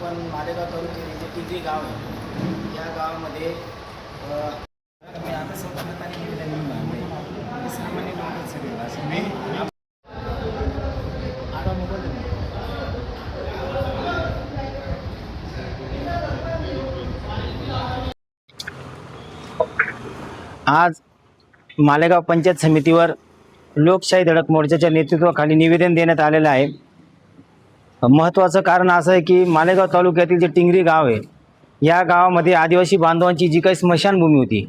आपण मालेगाव तालुक्यातील जे टिकरी गाव आहे या गावामध्ये मी आता संपूर्णपणे निवेदन घेऊन आले सामान्य लोक सगळे असं मी आता मोबाईल आज मालेगाव पंचायत समितीवर लोकशाही धडक मोर्चाच्या नेतृत्वाखाली निवेदन देण्यात आलेलं आहे। महत्त्वाचं कारण असं आहे की मालेगाव तालुक्यातील जे टिंगरी गाव आहे या गावामध्ये आदिवासी बांधवांची जी काही स्मशानभूमी होती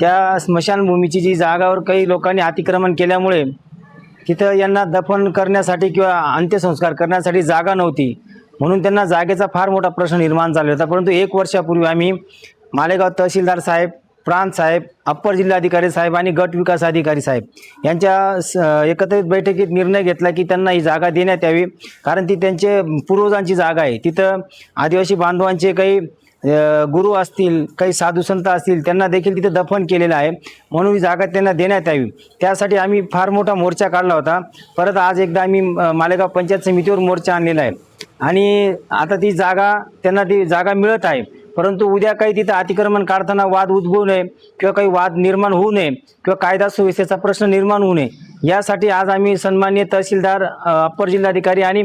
त्या स्मशानभूमीची जी जागावर काही लोकांनी अतिक्रमण केल्यामुळे तिथं यांना दफन करण्यासाठी किंवा अंत्यसंस्कार करण्यासाठी जागा नव्हती, म्हणून त्यांना जागेचा फार मोठा प्रश्न निर्माण झाला होता। परंतु 1 वर्षापूर्वी आम्ही मालेगाव तहसीलदार साहेब, प्रांत साहेब, अप्पर जिल्हाधिकारी साहेब आणि गट विकास अधिकारी साहेब यांच्या एकत्रित बैठकीत निर्णय घेतला की त्यांना ही जागा देण्यात यावी, कारण ती त्यांचे पूर्वजांची जागा आहे। तिथं आदिवासी बांधवांचे काही गुरु असतील, काही साधू संत असतील, त्यांना देखील तिथे दफन केलेलं आहे, म्हणून ही जागा त्यांना देण्यात यावी। त्यासाठी आम्ही फार मोठा मोर्चा काढला होता। परत आज एकदा आम्ही मालेगाव पंचायत समितीवर मोर्चा आणलेला आहे आणि आता ती जागा मिळत आहे। परंतु उद्या काही तिथं अतिक्रमण काढताना वाद उद्भवू नये किंवा काही वाद निर्माण होऊ नये किंवा कायदा सुव्यवस्थेचा प्रश्न निर्माण होऊ नये यासाठी आज आम्ही सन्माननीय तहसीलदार, अप्पर जिल्हाधिकारी आणि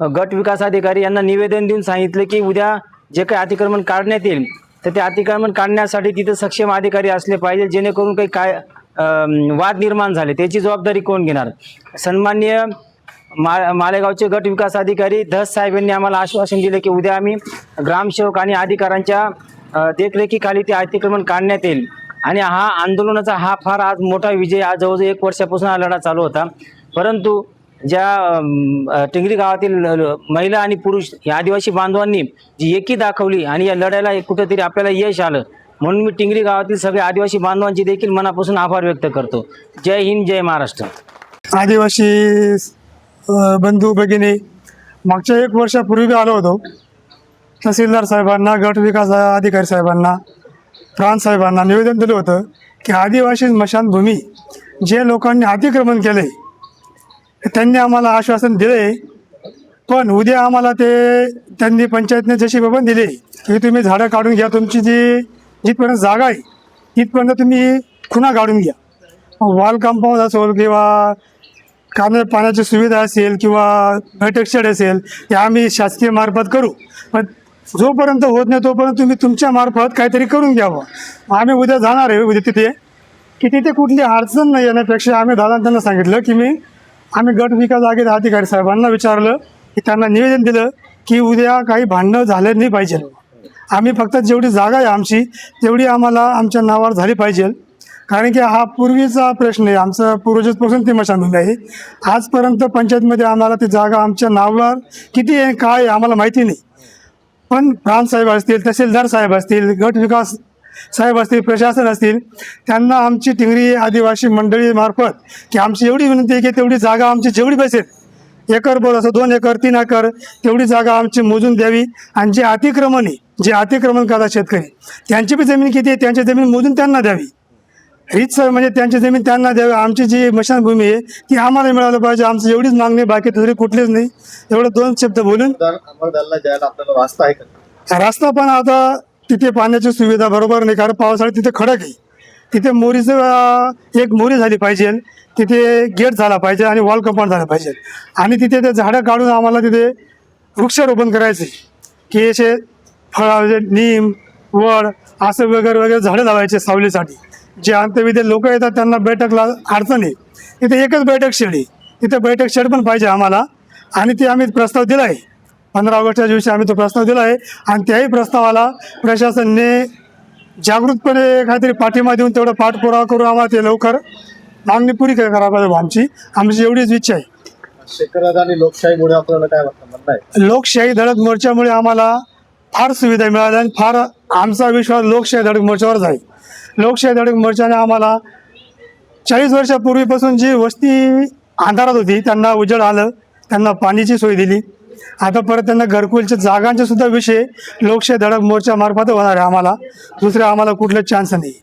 गट विकास अधिकारी यांना निवेदन देऊन सांगितले की उद्या जे काही अतिक्रमण काढण्यात येईल तर ते अतिक्रमण काढण्यासाठी तिथं सक्षम अधिकारी असले पाहिजे, जेणेकरून काही वाद निर्माण झाले त्याची जबाबदारी कोण घेणार। सन्माननीय मालेगावचे गट विकास अधिकारी धस साहेब यांनी आम्हाला आश्वासन दिले की उद्या आम्ही ग्रामसेवक आणि अधिकाऱ्यांच्या देखरेखीखाली ते अतिक्रमण काढण्यात येईल आणि हा आंदोलनाचा फार आज मोठा विजय। आज जवळजवळ 1 वर्षापासून हा लढा चालू होता, परंतु ज्या टिंगरी गावातील महिला आणि पुरुष या आदिवासी बांधवांनी जी एकी दाखवली आणि या लढ्याला कुठेतरी आपल्याला यश आलं, म्हणून मी टिंगरी गावातील सगळे आदिवासी बांधवांची देखील मनापासून आभार व्यक्त करतो। जय हिंद, जय महाराष्ट्र। आदिवासी बंधू भगिनी, मागच्या 1 वर्षापूर्वी आलो होतो तहसीलदार साहेबांना, गट विकास अधिकारी साहेबांना, प्रांत साहेबांना निवेदन दिलं होतं की आदिवासी स्मशानभूमी जे लोकांनी अतिक्रमण केले त्यांनी आम्हाला आश्वासन दिले, पण उद्या आम्हाला त्यांनी पंचायतने जशी बबन दिली की तुम्ही झाडं काढून घ्या, तुमची जिथपर्यंत जागा आहे तिथपर्यंत तुम्ही खुणा काढून घ्या, वॉल कंपाऊंड असेल किंवा पाण्याची सुविधा असेल किंवा बैठक शेड असेल ते आम्ही शासकीय मार्फत करू, पण जोपर्यंत होत नाही तोपर्यंत तुम्ही तुमच्या मार्फत काहीतरी करून घ्यावं। आम्ही उद्या जाणार आहे उद्या तिथे कुठली अडचण नाही येण्यापेक्षा आम्ही त्यांना सांगितलं आम्ही गट विकास अधिकारी साहेबांना विचारलं की त्यांना निवेदन दिलं की उद्या काही भांडणं झाले नाही पाहिजे, आम्ही फक्त जेवढी जागा आहे आमची तेवढी आम्हाला आमच्या नावावर झाली पाहिजे, कारण की हा पूर्वीचा प्रश्न आहे, आमचा पूर्वजांपासून ती स्मशानभूमी आहे। आजपर्यंत पंचायतमध्ये आम्हाला ती जागा आमच्या नावावर किती आहे काय आहे आम्हाला माहिती नाही, पण प्रांत साहेब असतील, तहसीलदार साहेब असतील, गट विकास साहेब असतील, प्रशासन असतील, त्यांना आमची टिंगरी आदिवासी मंडळी मार्फत की आमची एवढी विनंती आहे की तेवढी जागा आमची जेवढी बसेल, एकर बोल असं 2 एकर 3 एकर तेवढी जागा आमची मोजून द्यावी आणि जे अतिक्रमण करतात शेतकरी त्यांची बी जमीन किती आहे त्यांची जमीन मोजून त्यांना द्यावी, रीतसर म्हणजे त्यांची जमीन त्यांना द्यावी। आमची जी स्मशानभूमी आहे ती आम्हाला मिळालं पाहिजे, आमची एवढीच मागणी, बाकी दुसरी कुठलीच नाही। एवढं 2 शब्द बोलून रस्ता पण आता तिथे पाण्याची सुविधा बरोबर नाही, कारण पावसाळ्यात तिथे खडक आहे, तिथे एक मोरी झाली पाहिजे, तिथे गेट झाला पाहिजे आणि वॉल कंपाऊंड झालं पाहिजे आणि तिथे ते झाडं काढून आम्हाला तिथे वृक्षारोपण करायचे की असे फळ नीम वड असं वगैरे झाडं लावायचे सावलीसाठी। जे अंतविधी लोक येतात त्यांना बैठकला अडचण आहे, तिथे एकच बैठक शेड आहे, तिथे बैठक शेड पण पाहिजे आम्हाला आणि ते आम्ही प्रस्ताव दिला आहे 15 ऑगस्टच्या दिवशी आम्ही तो प्रस्ताव दिला आहे आणि त्याही प्रस्तावाला प्रशासनाने जागृतपणे काहीतरी पाठिंबा देऊन तेवढा पाठपुरावा करून आम्हाला ते लवकर मागणी पुरी करायला पाहिजे, आमची एवढीच इच्छा आहे। आणि लोकशाहीमुळे आपल्याला काय वाटतं? लोकशाही धडक मोर्चामुळे आम्हाला फार सुविधा मिळाल्या आणि फार आमचा विश्वास लोकशाही धडक मोर्चावरच आहे। लोकशाही धडक मोर्चाने आम्हाला 40 वर्षापूर्वीपासून जी वस्ती अंधारात होती त्यांना उजेड आलं, त्यांना पाण्याची सोय दिली, आता परत त्यांना घरकुलच्या जागांचे सुद्धा विषय लोकशाही धडक मोर्चा मार्फत होणार आहे। आम्हाला दुसरे कुठले चान्स नाही।